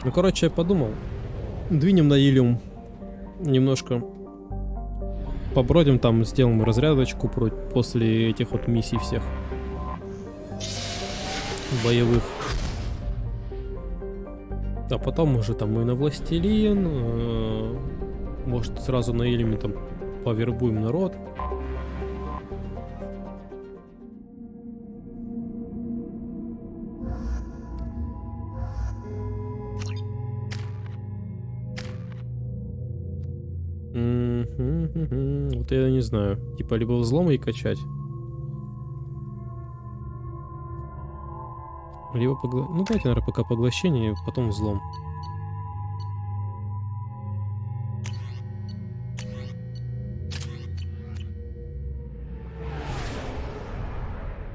Ну, короче, я подумал. Двинем на Иллиум. Немножко побродим там, сделаем разрядочку после этих вот миссий всех. Боевых. А потом уже там и на Властелин. Может, сразу на Иллиуме там повербуем народ. Вот я не знаю. Типа либо взлом и качать. Либо ну давайте, наверное, пока поглощение, потом взлом.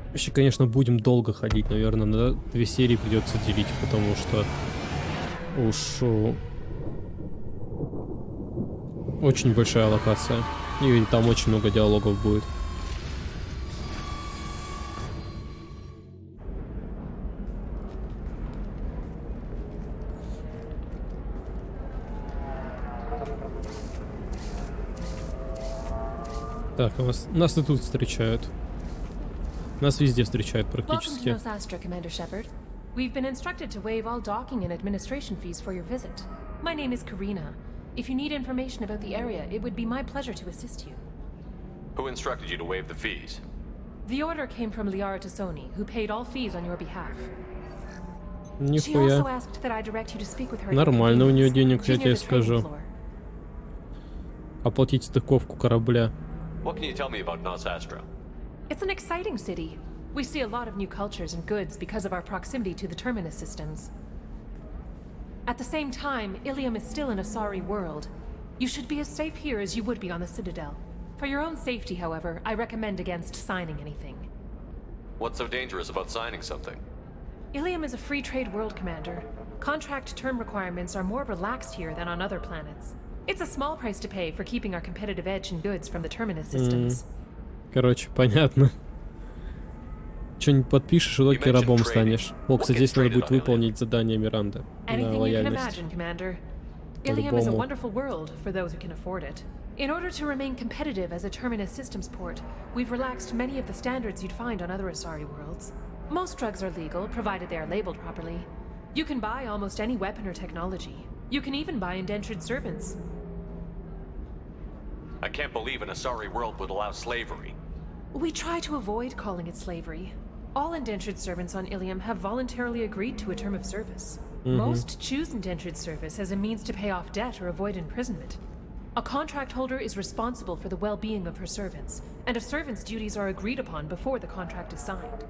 Вообще, конечно, будем долго ходить, наверное, на 2 серии придется делить, потому что уж очень большая локация. И там очень много диалогов будет. Так, нас и тут встречают. Нас везде встречают практически. We've been instructed to waive all docking and administration fees for your visit. My name is Karina. If you need information about the area, it would be my pleasure to assist you. Who instructed you to waive the fees? The order came from Liara Tassoni, who paid all fees on your behalf. She Нихуя. also asked that I direct you to speak with her. Нормально у нее денег, я She's near тебе the trading скажу. floor. Оплатить стыковку корабля. What can you tell me about Nos Astra? It's an exciting city. We see a lot of new cultures and goods because of our proximity to the terminus systems. At the same time, Ilium is still an Asari world. You should be as safe here as you would be on the Citadel. For your own safety, however, I recommend against signing anything. What's so dangerous about signing something? Ilium is a free trade world, Commander. Contract term requirements are more relaxed here than on other planets. It's a small price to pay for keeping our competitive edge in goods from the terminus systems. Короче, понятно. Что-нибудь подпишешь, и только рабом станешь. О, кстати, здесь надо будет выполнить задание Миранды на лояльность. Ilium is a wonderful world for those who can afford it. In order to remain competitive as a terminus systems port, we've relaxed many of the standards you'd find on other Asari worlds. Most drugs are legal, provided they are labeled properly. You can buy almost any weapon or technology. You can even buy indentured servants. I can't believe an Asari world would allow slavery. We try to avoid calling it slavery. All indentured servants on Ilium have voluntarily agreed to a term of service. Most choose indentured service as a means to pay off debt or avoid imprisonment. A contract holder is responsible for the well-being of her servants, and a servant's duties are agreed upon before the contract is signed.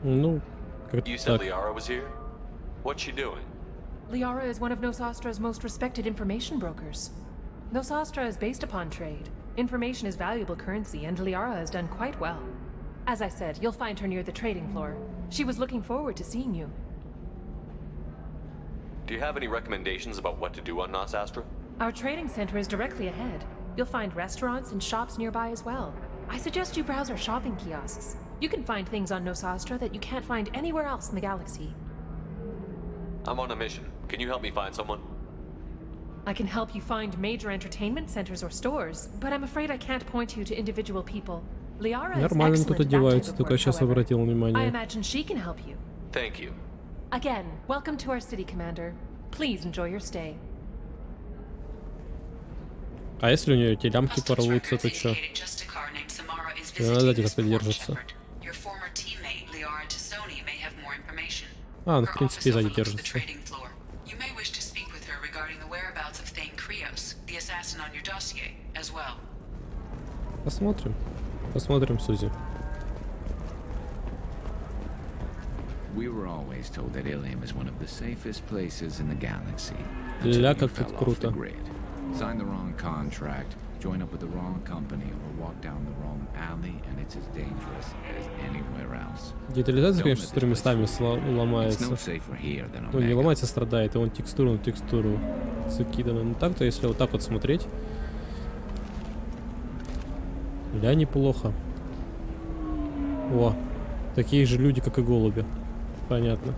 Ну, как You said так. Liara was here? What's she doing? Liara is one of Nos Astra's most respected information brokers. Nos Astra is based upon trade. Information is valuable currency, and Liara has done quite well. As I said, you'll find her near the trading floor. She was looking forward to seeing you. Do you have any recommendations about what to do on Nos Astra? Our trading center is directly ahead. You'll find restaurants and shops nearby as well. I suggest you browse our shopping kiosks. You can find things on Nos Astra that you can't find anywhere else in the galaxy. I'm on a mission. Can you help me find someone? I can help you find major entertainment centers or stores, but I'm afraid I can't point you to individual people. Liara is Нормально excellent тут at that type одеваются, of только work, сейчас however. обратил I внимание. imagine she can help you. Thank you. Again, welcome to our city, Commander. Please enjoy your stay. А если у нее эти лямки порвутся, то чё? Надо как-то держится. А, ну в принципе сзади держится. Посмотрим. Посмотрим, Сузи. We were always told that Ilium is one of the safest places in the galaxy. Ля, Until you как fell тут off круто. the grid, sign the wrong contract, join up with the wrong company, or walk down the wrong alley, and it's as dangerous as anywhere else. Детализация, конечно, с местами It's ломается. no safer here than Ну, не Omega. ломается, страдает, и он текстуру на текстуру закидано. Ну так-то, если вот так вот смотреть. Ля, неплохо. О, такие же люди, как и голуби. Понятно.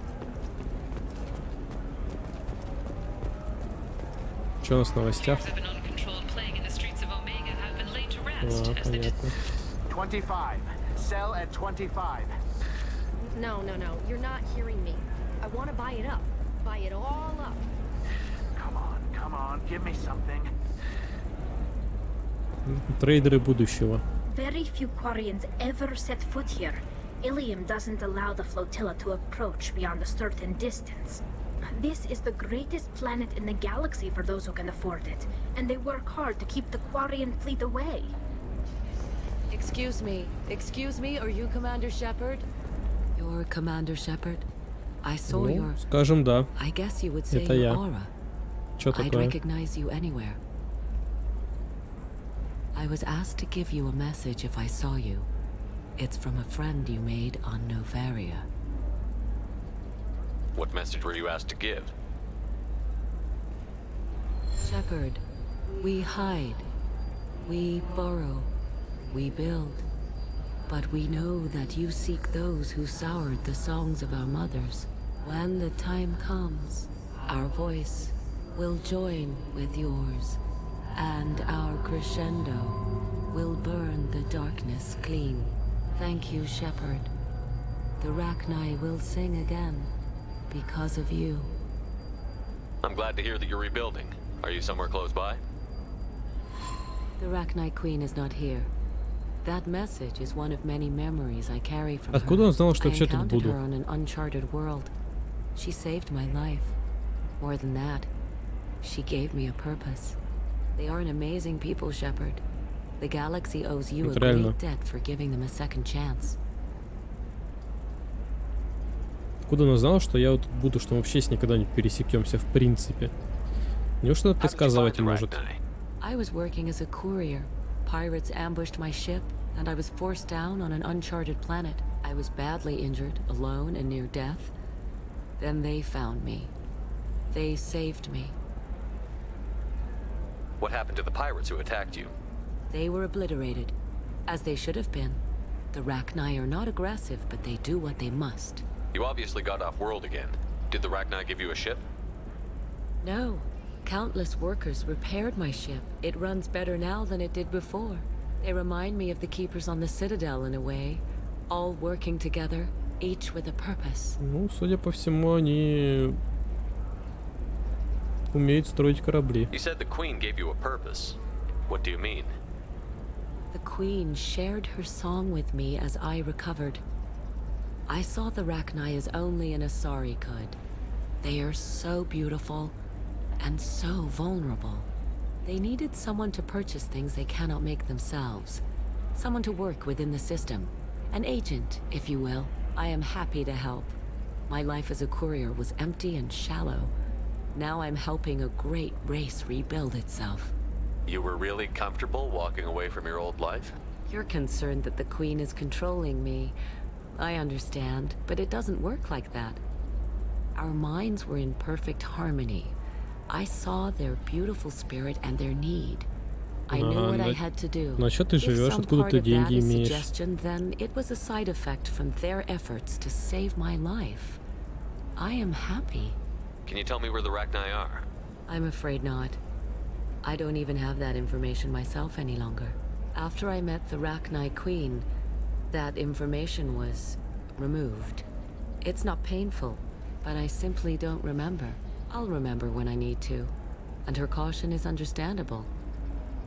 Что у нас в новостях? Of an uncontrolled plague in the streets of Omega have been laid to А, rest as the понятно. 25. Sell at 25. No, you're not hearing me. I want to buy it up. Buy it all up. Come on, give me something. Трейдеры будущего. Very few Quarians ever set foot here. Ilium doesn't allow the flotilla to approach beyond a certain distance. This is the greatest planet in the galaxy for those who can afford it, and they work hard to keep the Quarian fleet away. Excuse me, are you Commander Shepard? You're Commander Shepard? I saw Ну, your... скажем, да. I guess you would say Это your я. aura. Что I'd такое? recognize you anywhere. I was asked to give you a message if I saw you. It's from a friend you made on Novaria. What message were you asked to give? Shepard, we hide. We burrow. We build. But we know that you seek those who soured the songs of our mothers. When the time comes, our voice will join with yours, and our crescendo will burn the darkness clean. Thank you, Shepard. The Rachni will sing again because of you. I'm glad to hear that you're rebuilding. Are you somewhere close by? The Rachni Queen is not here. That message is one of many memories I carry from Откуда her. он знал, что I вообще тут encountered буду? her on an uncharted world. She saved my life. More than that, she gave me a purpose. They are an amazing people, Shepard. The galaxy owes you a Реально. great debt for giving them a second chance. Откуда он знал, что я вот тут буду, что мы вообще с ней когда-нибудь пересекемся в принципе? Неужто это How did you find предсказывать the может? Rachni? I was working as a courier. Pirates ambushed my ship, and I was forced down on an uncharted planet. I was badly injured, alone and near death. Then they found me. They saved me. What happened to the pirates who attacked you? They were obliterated, as they should have been. The Rachni are not aggressive, but they do what they must. You obviously got off world again. Did the Rachni give you a ship? No. Countless workers repaired my ship. It runs better now than it did before. They remind me of the keepers on the Citadel in a way. All working together, each with a purpose. Ну, судя по всему, они умеют строить корабли. You said the Queen gave you a purpose. What do you mean? The Queen shared her song with me as I recovered. I saw the Rachni as only an Asari could. They are so beautiful and so vulnerable. They needed someone to purchase things they cannot make themselves. Someone to work within the system. An agent, if you will. I am happy to help. My life as a courier was empty and shallow. Now I'm helping a great race rebuild itself. You were really comfortable walking away from your old life? You're concerned that the Queen is controlling me. I understand, but it doesn't work like that. Our minds were in perfect harmony. I saw their beautiful spirit and their need. I knew what I had to do. На что ты If живешь? some Откуда part ты of that деньги is имеешь? suggestion, then it was a side effect from their efforts to save my life. I am happy. Can you tell me where the Rachni are? I'm afraid not. I don't even have that information myself any longer. After I met the Rachni Queen, that information was removed. It's not painful, but I simply don't remember. I'll remember when I need to, and her caution is understandable.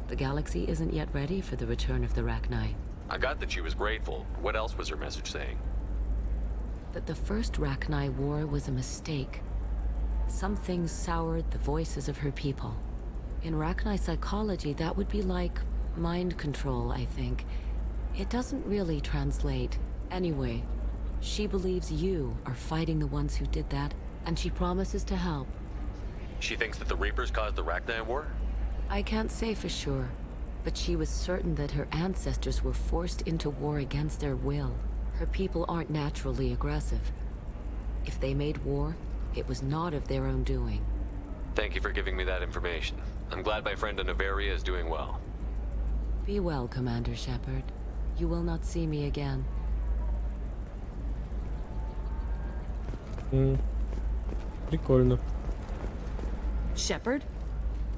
The galaxy isn't yet ready for the return of the Rachni. I got that she was grateful. What else was her message saying? That the first Rachni war was a mistake. Some things soured the voices of her people. In Rachni psychology, that would be like mind control, I think. It doesn't really translate. Anyway, she believes you are fighting the ones who did that, and she promises to help. She thinks that the Reapers caused the Rachni war? I can't say for sure, but she was certain that her ancestors were forced into war against their will. Her people aren't naturally aggressive. If they made war, it was not of their own doing. Thank you for giving me that information. I'm glad my friend in Novaria is doing well. Be well, Commander Shepard. You will not see me again. Прикольно. Shepard?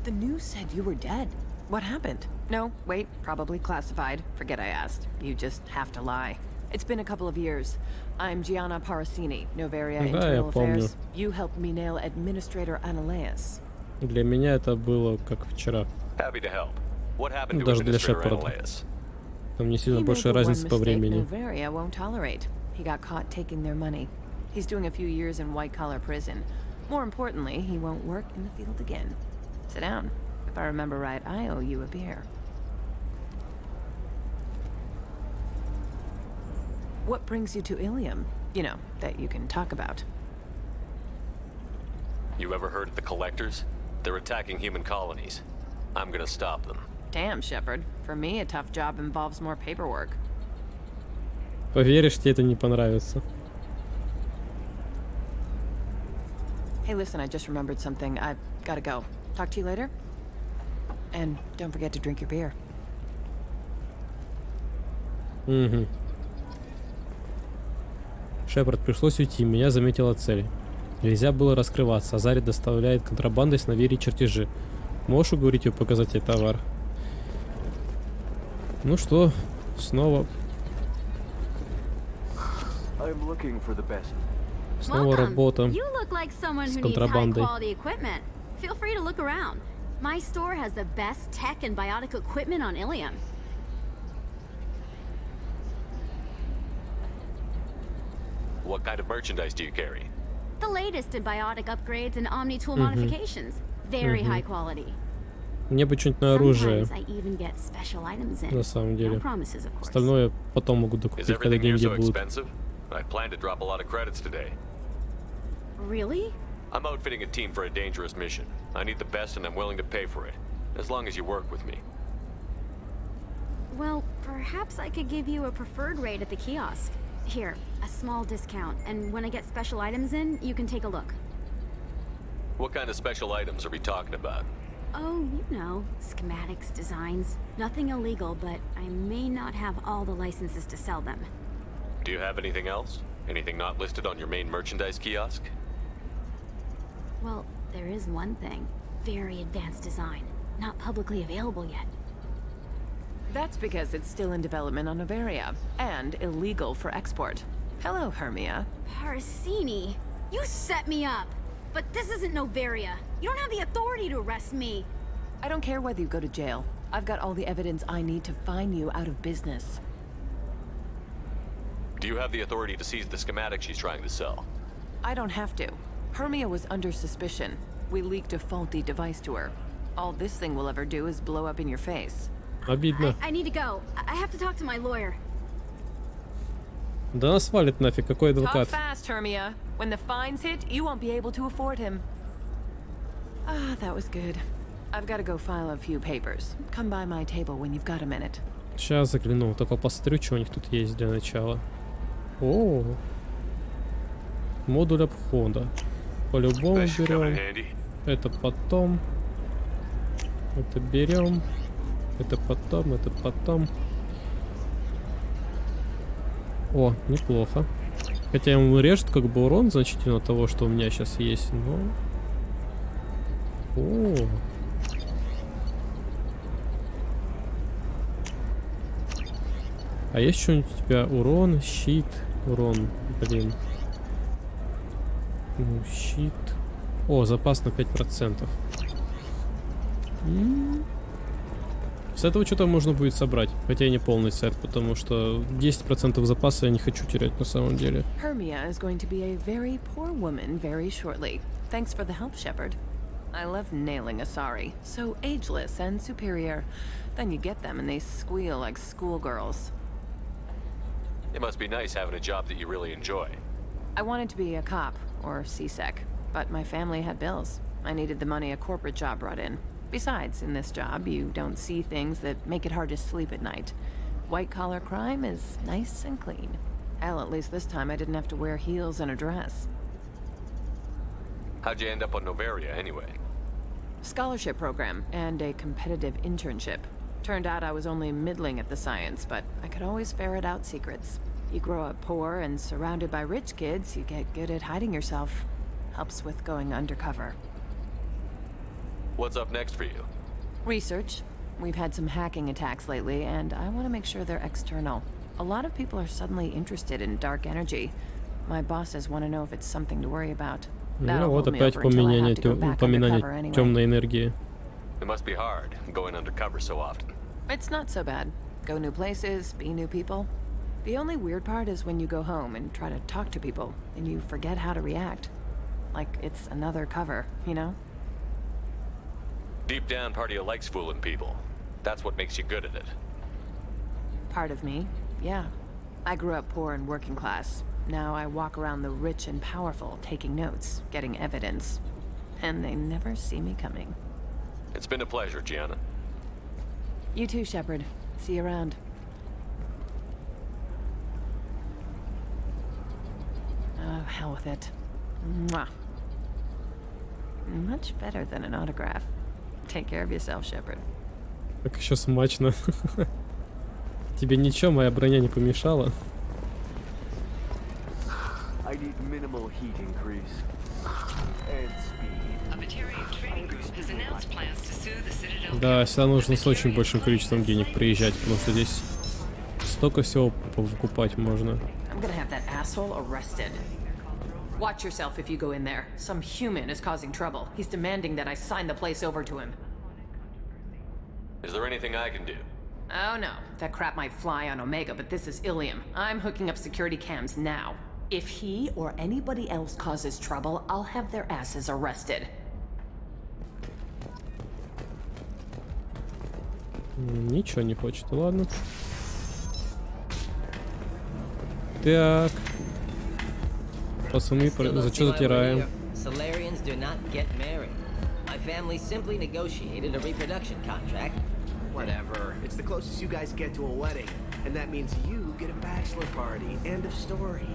The news said you were dead. What happened? No, wait, probably classified. Forget I asked. You just have to lie. It's been a couple of years. I'm Gianna Parasini, Novaria Internal Affairs. You helped me nail Administrator Analeas. Для меня это было как вчера. Happy to help. What happened to Даже для Administrator Шепарда. Analeas? Там не сильно большая разница по времени. Novaria won't tolerate. He got caught taking their money. He's doing a few years in white-collar prison. More importantly, he won't work in the field again. Sit down. If I remember right, I owe you a beer. What brings you to Ilium? You know, that you can talk about. You ever heard of the Collectors? They're attacking human colonies. I'm gonna stop them. Damn, Shepard. For me, a tough job involves more paperwork. Поверишь, тебе это не понравится. Hey, listen, I just remembered something. I've gotta go. Talk to you later? And don't forget to drink your beer. Угу. Шепард, пришлось уйти, меня заметила цель. Нельзя было раскрываться, Азари доставляет контрабандой с Наверии чертежи. Можешь уговорить ее показать ей товар? Ну что, снова... Снова работа с контрабандой. Feel free to look around. My store has the best tech and biotic equipment on Ilium. What kind of merchandise do you carry? The latest in biotic upgrades and omni-tool modifications. Very high quality. Мне бы что-нибудь на оружие. Sometimes I even get special items in. На самом деле. No promises, of course. Остальное потом могу докупить, Is когда everything here деньги so будут. expensive? I plan to drop a lot of credits today. Really? I'm outfitting a team for a dangerous mission. I need the best and I'm willing to pay for it. As long as you work with me. Well, perhaps I could give you a preferred rate at the kiosk. Here, a small discount, and when I get special items in, you can take a look. What kind of special items are we talking about? Oh, you know, schematics, designs. Nothing illegal, but I may not have all the licenses to sell them. Do you have anything else? Anything not listed on your main merchandise kiosk? Well, there is one thing. Very advanced design. Not publicly available yet. That's because it's still in development on Novaria, and illegal for export. Hello, Hermia. Parasini, you set me up! But this isn't Novaria. You don't have the authority to arrest me. I don't care whether you go to jail. I've got all the evidence I need to fine you out of business. Do you have the authority to seize the schematic she's trying to sell? I don't have to. Hermia was under suspicion. We leaked a faulty device to her. All this thing will ever do is blow up in your face. Обидно. I need to go. I have to talk to my lawyer. Да нас свалит нафиг, какой Talk адвокат. fast, Hermia. When the fines hit, you won't be able to afford him. Ah, that was good. I've got to go file a few papers. Come by my table when you've got a minute. Сейчас загляну, только посмотрю, что у них тут есть для начала. О, модуль обхода. По-любому That should come in берем. handy. Это потом. Это берем. Это потом, это потом. О, неплохо. Хотя ему режет как бы урон значительно того, что у меня сейчас есть, но... О. А есть что-нибудь у тебя? Урон, щит, урон, блин. Ну, щит. О, запас на 5%. С этого что-то можно будет собрать. Хотя и не полный сет, потому что 10% запаса я не хочу терять на самом деле. Hermia is going to be a very poor woman very shortly. Thanks for the help, Shepard. I love nailing Asari. So ageless and superior. Then you get them and they squeal like schoolgirls. It must be nice having a job that you really enjoy. I wanted to be a cop, or CSEC, but my family had bills. I needed the money a corporate job brought in. Besides, in this job, you don't see things that make it hard to sleep at night. White-collar crime is nice and clean. Hell, at least this time I didn't have to wear heels and a dress. How'd you end up on Novaria, anyway? Scholarship program and a competitive internship. Turned out I was only middling at the science, but I could always ferret out secrets. You grow up poor and surrounded by rich kids, you get good at hiding yourself. Helps with going undercover. What's up next for you? Research. We've had some hacking attacks lately, and I want to make sure they're external. A lot of people are suddenly interested in dark energy. My bosses want to know if it's something to worry about. Ну вот опять упоминание темной энергии. It must be hard going undercover so often. It's not so bad. Go new places, be new people. The only weird part is when you go home and try to talk to people, and you forget how to react. Like it's another cover, you know? Deep down, part of you likes fooling people. That's what makes you good at it. Part of me, yeah. I grew up poor and working class. Now I walk around the rich and powerful, taking notes, getting evidence. And they never see me coming. It's been a pleasure, Gianna. You too, Shepard. See you around. Oh, hell with it. Mwah. Much better than an autograph. Take care of yourself, Shepard. Как еще смачно. Тебе ничего моя броня не помешала? I need minimal heat increase. And speed. A battalion training group has announced plans to sue the Citadel. Да, сюда нужно с очень большим количеством денег приезжать, потому что здесь столько всего покупать можно. I'm gonna have that asshole arrested. Watch yourself if you go in there. Some human is causing trouble. He's demanding that I sign the place over to him. Is there anything I can do? Oh no, that crap might fly on Omega, but this is Ilium. I'm hooking up security cams now. If he or anybody else causes trouble, I'll have their asses arrested. Ничего не хочет, ладно. Так. Пацаны, за что затираем? Solarians do not get married. My family simply negotiated a reproduction contract. Whatever. It's the closest you guys get to a wedding. And that means you get a bachelor party. End of story.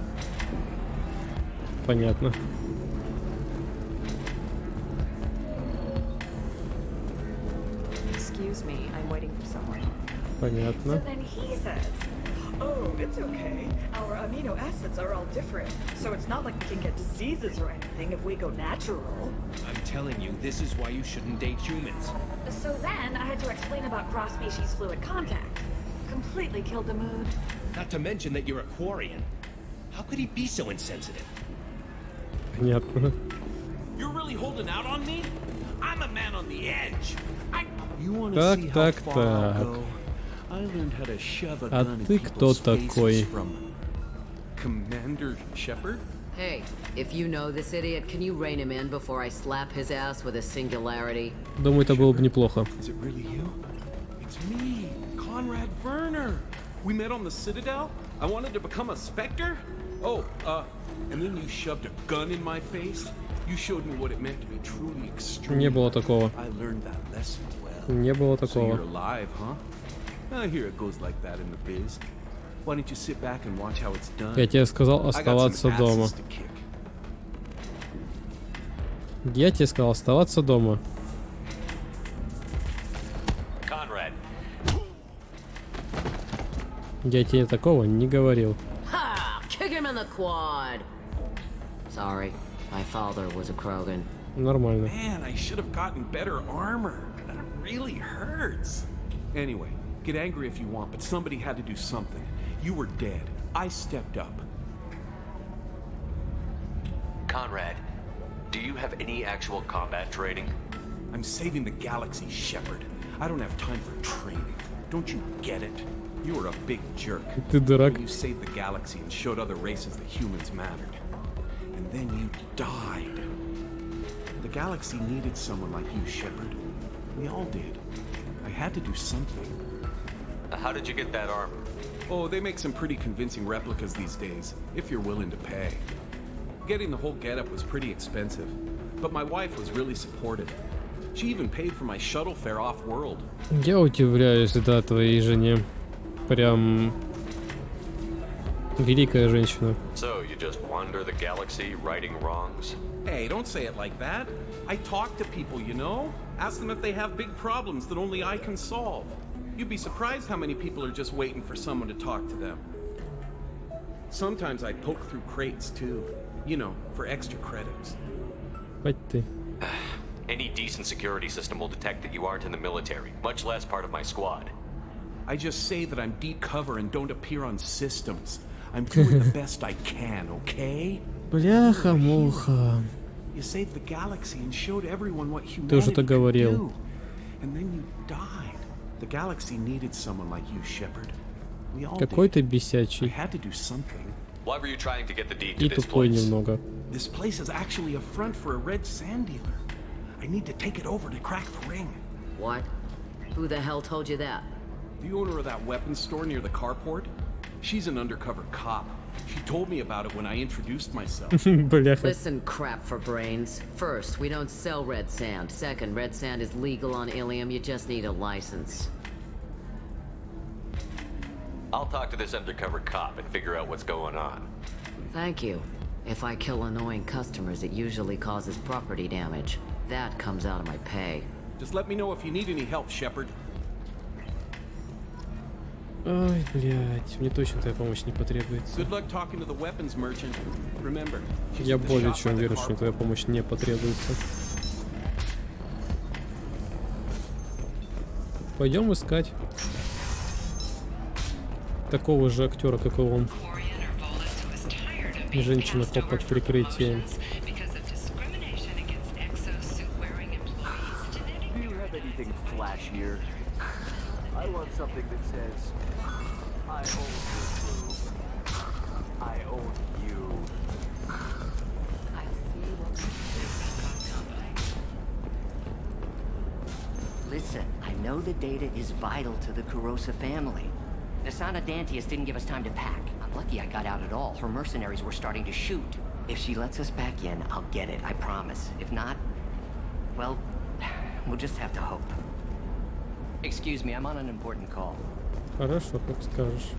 Понятно. Excuse me, I'm waiting for someone. Понятно. So then he says, oh, it's okay. Our amino acids are all different. So it's not like we can get diseases or anything if we go natural. I'm telling you, this is why you shouldn't date humans. So then I had to explain about cross-species fluid contact. Completely killed the mood. Not to mention that you're a Quarian. How could he be so insensitive? Понятно. You're really holding out on me? I'm a man on the edge. Так. А ты кто такой? Commander Shepard? Hey, if you know this idiot, can you rein him in before I slap his ass with a singularity? Думаю, это было бы неплохо. Is it really you? It's me, Conrad Werner. We met on the Citadel. I wanted to become a Spectre. Oh, and then you shoved a gun in my face. You showed me what it meant to be truly extreme. Не было такого. I learned that lesson well. Не было So такого. you're alive, huh? I hear it goes like that in the biz. Why don't you sit back and watch how it's done? Я тебе сказал оставаться дома. Я тебе сказал оставаться дома. Conrad. Я тебе такого не говорил. Ha! Kick him in the quad. Sorry, my father was a Krogan. Нормально. Man, I should have gotten better armor. That really hurts. Anyway, get angry if you want, but somebody had to do something. You were dead. I stepped up. Conrad, do you have any actual combat training? I'm saving the galaxy, Shepard. I don't have time for training. Don't you get it? You were a big jerk. Ты дурак. You saved the galaxy and showed other races that humans mattered. And then you died. The galaxy needed someone like you, Shepard. We all did. I had to do something. How did you get that armor? Oh, they make some pretty convincing replicas these days, if you're willing to pay. Getting the whole getup was pretty expensive, but my wife was really supportive. She even paid for my shuttle fare off-world. Я удивляюсь, да, твоей жене. Прям великая женщина. So you just wander the galaxy righting wrongs? Hey, don't say it like that. I talk to people, you know? Ask them if they have big problems that only I can solve. You'd be surprised how many people are just waiting for someone to talk to them. Sometimes I poke through crates too, you know, for extra credits. Хоть ты. Any decent security system will detect that you aren't in the military, much less part of my squad. I just say that I'm deep cover and don't appear on systems. I'm doing the best I can, okay? Бляха-муха. You saved the galaxy and showed everyone what Ты уже humanity так could говорил. do. And then you died. The galaxy needed someone like you, Shepard. We all Какой did. ты I бесячий. had to do something. Why were you trying to get the deed to И this тупой place? немного. This place is actually a front for a red sand dealer. I need to take it over to crack the ring. What? Who the hell told you that? The owner of that weapons store near the carport? She's an undercover cop. She told me about it when I introduced myself. Бляха. Listen, crap for brains. First, we don't sell red sand. Second, red sand is legal on Ilium. You just need a license. I'll talk to this undercover cop and figure out what's going on. Thank you. If I kill annoying customers, it usually causes property damage. That comes out of my pay. Just let me know if you need any help, Shepard. Ой, блядь, мне точно твоя помощь не потребуется. Good luck talking to the weapons merchant. Remember, she's Я at the более shop чем by the уверен, что carport. твоя помощь не потребуется. Пойдем искать такого же актера, как и он. Женщина-коп под прикрытием. Do you have anything flashier? I want something that says, I own you, Blue. I own you. Listen, I know the data is vital to the Kurosa family. Nasana Dantius didn't give us time to pack. I'm lucky I got out at all. Her mercenaries were starting to shoot. If she lets us back in, I'll get it, I promise. If not, well, we'll just have to hope. Excuse me, I'm on an important call. Хорошо, как скажешь.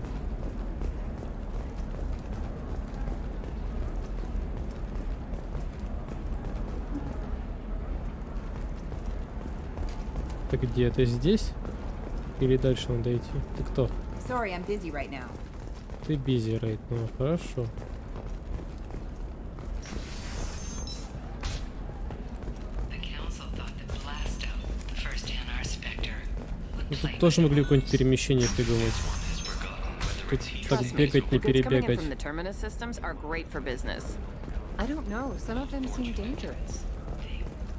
Ты где? Ты здесь? Или дальше надо идти? Ты кто? Sorry, I'm busy right now. Ты busy right now. Хорошо. Ну, тут тоже могли какое-нибудь перемещение придумать. Тут так бегать, не перебегать. From the terminus systems are great for business. I don't know. Some of them seem dangerous.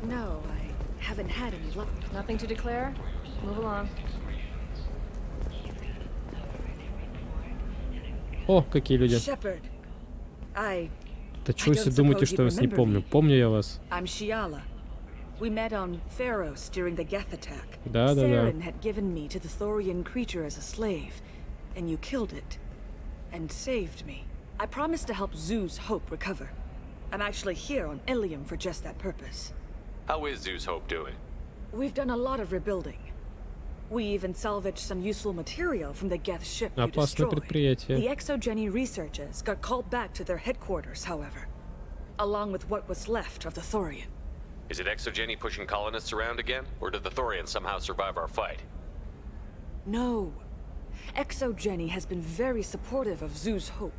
No, I haven't had any luck. Nothing to declare? Move along. О, какие люди. Shepard, Да чего вы думаете, что я вас не помню? Помню я вас. I'm Shiala. We met on Pharos during the Geth attack. Да. Saren had given me to the Thorian creature as a slave, and you killed it. And saved me. I promised to help Zeus Hope recover. I'm actually here on Ilium for just that purpose. How is Zeus Hope doing? We've done a lot of rebuilding. We even salvaged some useful material from the Geth ship you Опасное destroyed. предприятие. The Exogeny researchers got called back to their headquarters, however, along with what was left of the Thorian. Is it Exogeny pushing colonists around again? Or did the Thorians somehow survive our fight? No. Exogeny has been very supportive of Zeus Hope.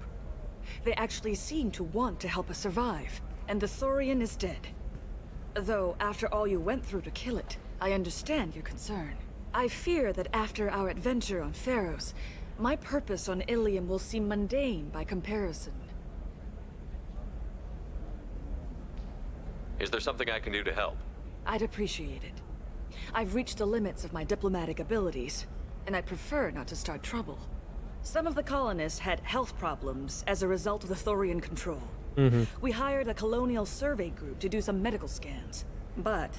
They actually seem to want to help us survive, and the Thorian is dead. Though, after all you went through to kill it, I understand your concern. I fear that after our adventure on Pharos, my purpose on Ilium will seem mundane by comparison. Is there something I can do to help? I'd appreciate it. I've reached the limits of my diplomatic abilities, and I'd prefer not to start trouble. Some of the colonists had health problems as a result of the Thorian control. We hired a colonial survey group to do some medical scans. But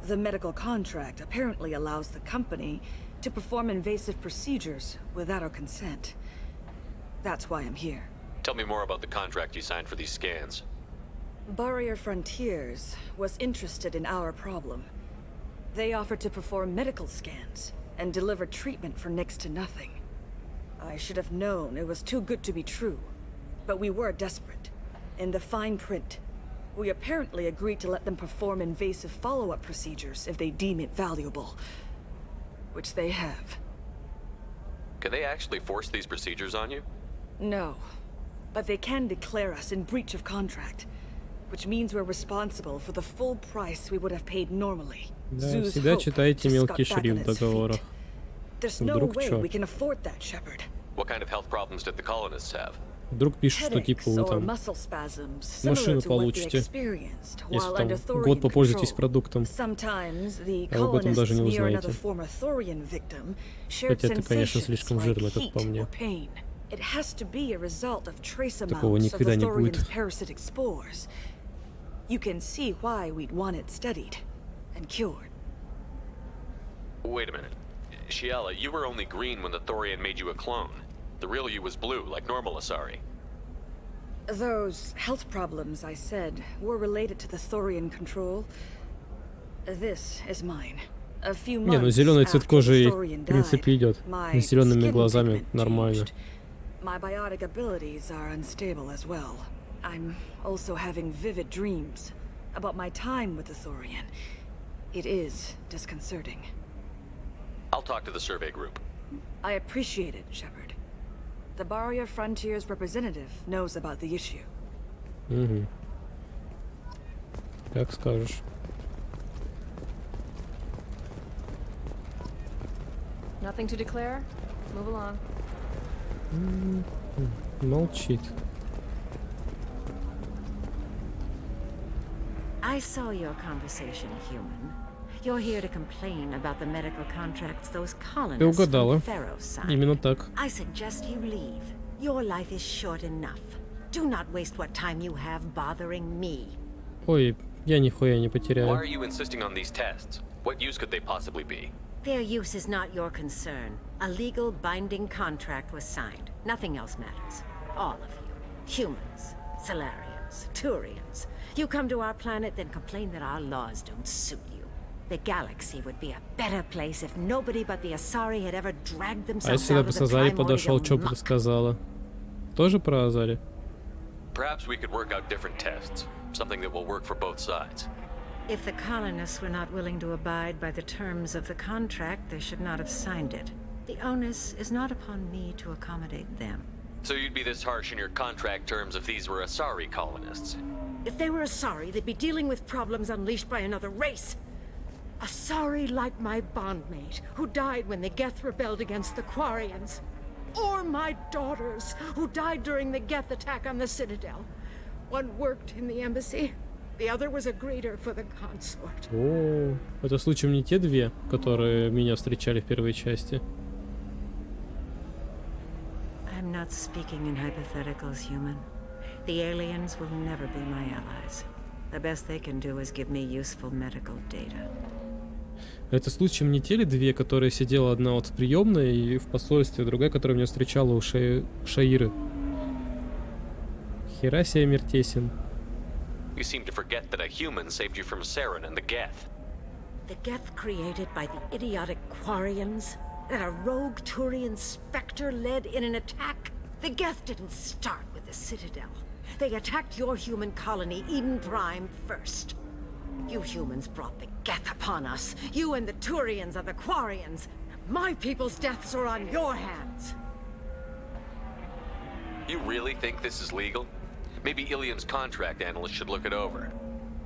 the medical contract apparently allows the company to perform invasive procedures without our consent. That's why I'm here. Tell me more about the contract you signed for these scans. Barrier Frontiers was interested in our problem. They offered to perform medical scans and deliver treatment for next to nothing. I should have known it was too good to be true, but we were desperate. In the fine print, we apparently agreed to let them perform invasive follow-up procedures if they deem it valuable, which they have. Can they actually force these procedures on you? No, but they can declare us in breach of contract. which means we're responsible for the full price we would have paid normally. Да, всегда читайте мелкий шрифт в договорах. There's no way we can afford that, Shepard. What kind of health problems did the colonists have? Вдруг пишут, что типа вы там машину получите, если там год попользуетесь продуктом, а вы об этом даже не узнаете. Хотя это, конечно, слишком жирно, как по мне. Такого никогда не будет. Wait a minute. Shiala, you were only green when the Thorian made you a clone. The real you was blue, like normal Asari. Those health problems I said were related to the Thorian control. This is mine. A few months Не, ну зеленый цвет кожи, Thorian в принципе, идет. my С зелеными skin глазами pigment нормально. changed. My biotic abilities are unstable as well. I'm also having vivid dreams about my time with the Thorian. It is disconcerting. I'll talk to the survey group. I appreciate it, Shepard. The Barrier Frontier's representative knows about the issue. Угу. Как скажешь. Nothing to declare? Move along. Молчит. I saw your conversation, human. You're here to complain about the medical contracts those Ты colonists угадала. from Pharaoh signed. Именно так. I suggest you leave. Your life is short enough. Do not waste what time you have bothering me. Ой, я нихуя не Why потеряю. are you insisting on these tests? What use could they possibly be? Their use is not your concern. A legal binding contract was signed. Nothing else matters. All of you. Humans, Solarians, Turians. You come to our planet, then complain that our laws don't suit you. The galaxy would be a better place if nobody but the Asari had ever dragged А themselves если я out бы of с the Азари подошел, что бы primordial ты muck. сказала? Тоже про Азари? Perhaps we could work out different tests. Something that will work for both sides. If the colonists were not willing to abide by the terms of the contract, they should not have signed it. The onus is not upon me to accommodate them. So you'd be this harsh in your contract terms if these were Asari colonists? If they were Asari, they'd be dealing with problems unleashed by another race. Asari like my bondmate, who died when the Geth rebelled against the Quarians. Or my daughters, who died during the Geth attack on the Citadel. One worked in the embassy, the other was a greeter for the consort. О, это случаем не те две, которые меня встречали в первой части. I'm not speaking in hypotheticals, human. The aliens will never be my allies. The best they can do is give me useful medical data. Это случаем не те ли две, которые сидела одна вот в приемной и в посольстве, другая, которая меня встречала у Шаиры? Хера себе Мертесин. You seem to forget that a human saved you from Saren and the Geth. The Geth created by the idiotic Quarians? That a rogue Turian specter led in an attack? The Geth didn't start with the Citadel. They attacked your human colony, Eden Prime, first. You humans brought the Geth upon us. You and the Turians are the Quarians. My people's deaths are on your hands. You really think this is legal? Maybe Ilium's contract analyst should look it over.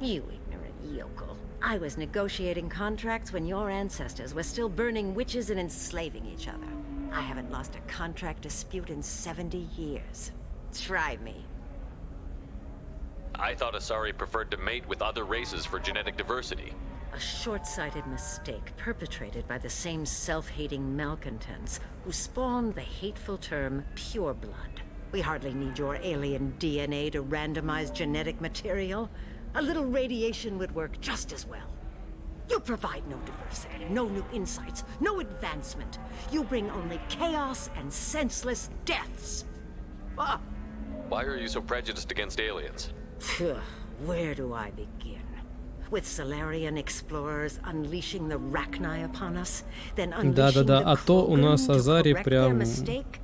You ignorant yokel. I was negotiating contracts when your ancestors were still burning witches and enslaving each other. I haven't lost a contract dispute in 70 years. Try me. I thought Asari preferred to mate with other races for genetic diversity. A short-sighted mistake perpetrated by the same self-hating malcontents who spawned the hateful term pureblood. We hardly need your alien DNA to randomize genetic material. A little radiation would work just as well. You provide no diversity, no new insights, no advancement. You bring only chaos and senseless deaths. Ah. Why are you so prejudiced against aliens? Where do I begin? With Solarian explorers unleashing the Rachni upon us, then unleashing Да-да-да, the а то у нас Krogan to Азари correct their прям mistake?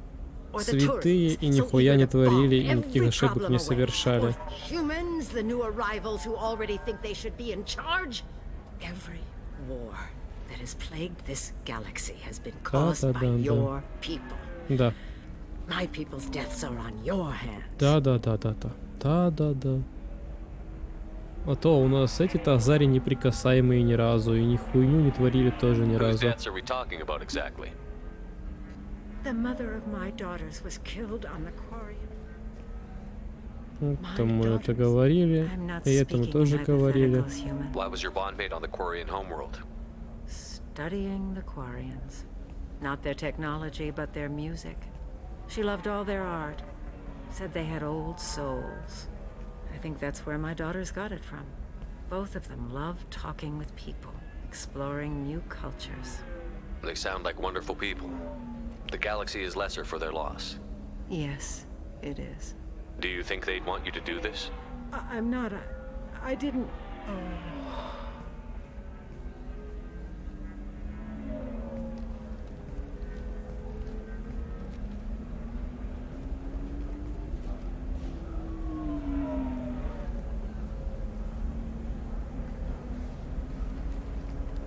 Or the святые Turians, и so нихуя eager не to bomb творили и every никаких ошибок problem не away? совершали. Or humans, the new arrivals who already think they should be in charge? Every war that has plagued this galaxy has been caused by your people. Да. My people's deaths are on your hands. Да-да-да-да-да. Да-да-да. А то у нас эти-то Азари неприкасаемые ни разу, и ни хуйню не творили тоже ни Whose разу. deaths are we talking about exactly? The mother of my daughters was killed on the quarry. Это мы это говорили, и это мы тоже говорили. Why was your bondmate on the Quarian homeworld? Studying the Quarians. Not their technology, but their music. She loved all their art. Said they had old souls. I think that's where my daughters got it from. Both of them love talking with people, exploring new cultures. They sound like wonderful people. The galaxy is lesser for their loss. Yes, it is. Do you think they'd want you to do this? I'm not. I didn't.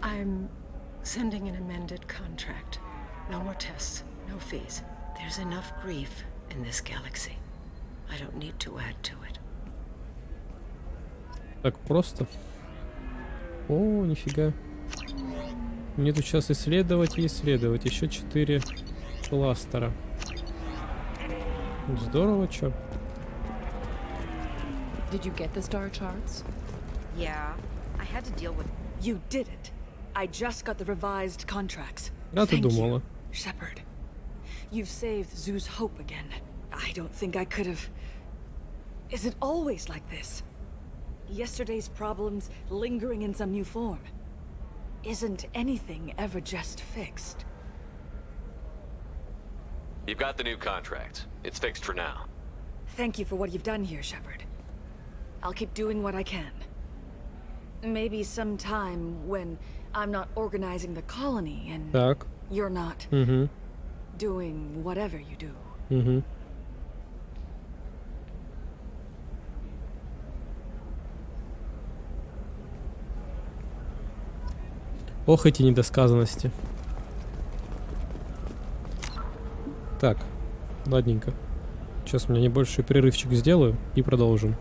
I'm sending an amended contract. No more tests, no fees. There's enough grief in this galaxy. I don't need to add to it. Так просто. О, нифига. Мне тут сейчас исследовать и исследовать. Еще 4 кластера. Здорово, чё. Did you get the star charts? Yeah, I had to deal with. You did it. I just got the revised contracts. А ты думала? Shepard. You've saved Zoo's hope again. I don't think I could have. Is it always like this? Yesterday's problems lingering in some new form. Isn't anything ever just fixed? You've got the new contract. It's fixed for now. Thank you for what you've done here, Shepard. I'll keep doing what I can. Maybe sometime when I'm not organizing the colony and Так. you're not doing whatever you do. Ох, эти недосказанности. Так, ладненько. Сейчас у меня небольшой перерывчик сделаю и продолжим.